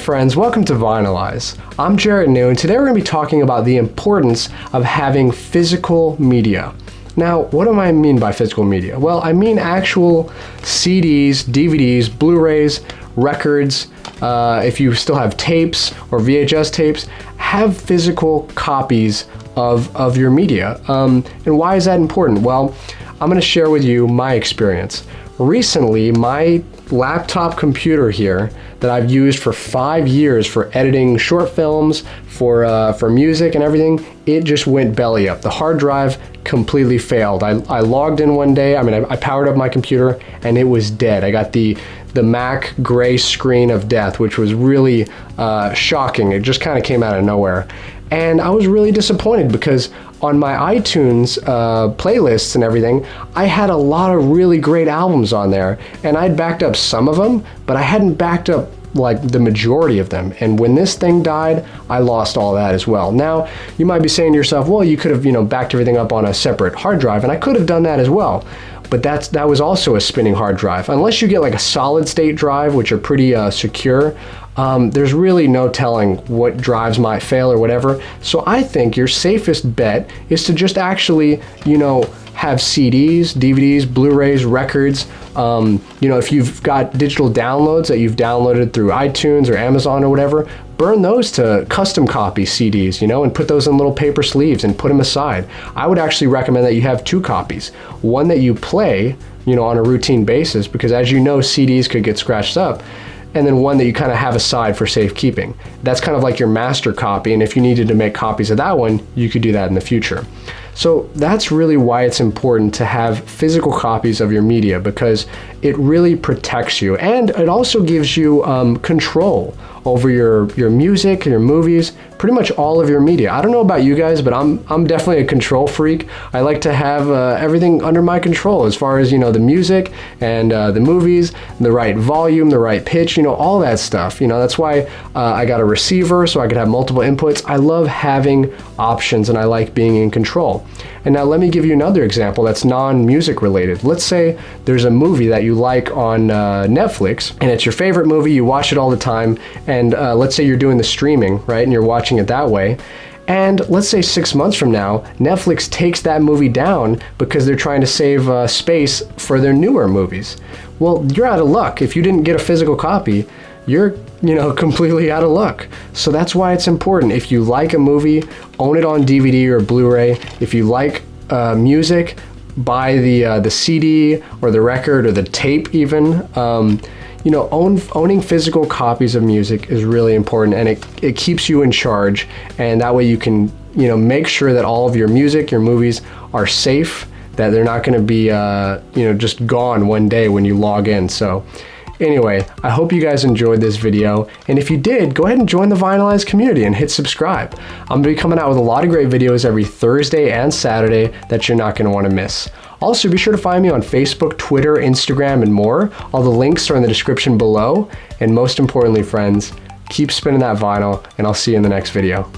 friends, welcome to Vinyl Eyezz. I'm Jarrett and today we're going to be talking about the importance of having physical media. Now, what do I mean by physical media? Well, I mean actual CDs, DVDs, Blu-rays, records, if you still have tapes or VHS tapes, have physical copies of your media. And why is that important? Well, I'm going to share with you my experience. Recently, my laptop computer here that I've used for 5 years for editing short films, for music and everything, it just went belly up. The hard drive completely failed. I logged in one day, I powered up my computer and it was dead. I got the Mac gray screen of death, which was really shocking. It just kind of came out of nowhere. And I was really disappointed because on my iTunes playlists and everything, I had a lot of really great albums on there, and I'd backed up some of them, but I hadn't backed up like the majority of them. And when this thing died, I lost all that as well. Now, you might be saying to yourself, well, you could have, backed everything up on a separate hard drive, and I could have done that as well. But that was also a spinning hard drive. Unless you get like a solid state drive, which are pretty secure, there's really no telling what drives might fail or whatever. So I think your safest bet is to just actually, have CDs, DVDs, Blu-rays, records. If you've got digital downloads that you've downloaded through iTunes or Amazon or whatever, burn those to custom copy CDs, and put those in little paper sleeves and put them aside. I would actually recommend that you have 2 copies. One that you play, on a routine basis, because as you know, CDs could get scratched up. And then one that you kind of have aside for safekeeping. That's kind of like your master copy, and if you needed to make copies of that one, you could do that in the future. So that's really why it's important to have physical copies of your media, because it really protects you, and it also gives you control over your music, your movies, pretty much all of your media. I don't know about you guys, but I'm definitely a control freak. I like to have everything under my control as far as the music and the movies, the right volume, the right pitch, all that stuff. That's why I got a receiver so I could have multiple inputs. I love having options and I like being in control. And now let me give you another example that's non-music related. Let's say there's a movie that you like on Netflix, and it's your favorite movie, you watch it all the time, and let's say you're doing the streaming, right, and you're watching it that way. And let's say 6 months from now, Netflix takes that movie down because they're trying to save space for their newer movies. Well, you're out of luck. If you didn't get a physical copy, you're completely out of luck. So that's why it's important. If you like a movie, own it on DVD or Blu-ray. If you like music, buy the CD or the record or the tape even. Owning physical copies of music is really important, and it keeps you in charge, and that way you can make sure that all of your music, your movies are safe, that they're not going to be just gone one day when you log in. So anyway, I hope you guys enjoyed this video, and if you did, go ahead and join the Vinyl Eyezz community and hit subscribe. I'm going to be coming out with a lot of great videos every Thursday and Saturday that you're not going to want to miss. Also, be sure to find me on Facebook, Twitter, Instagram, and more. All the links are in the description below, and most importantly, friends, keep spinning that vinyl, and I'll see you in the next video.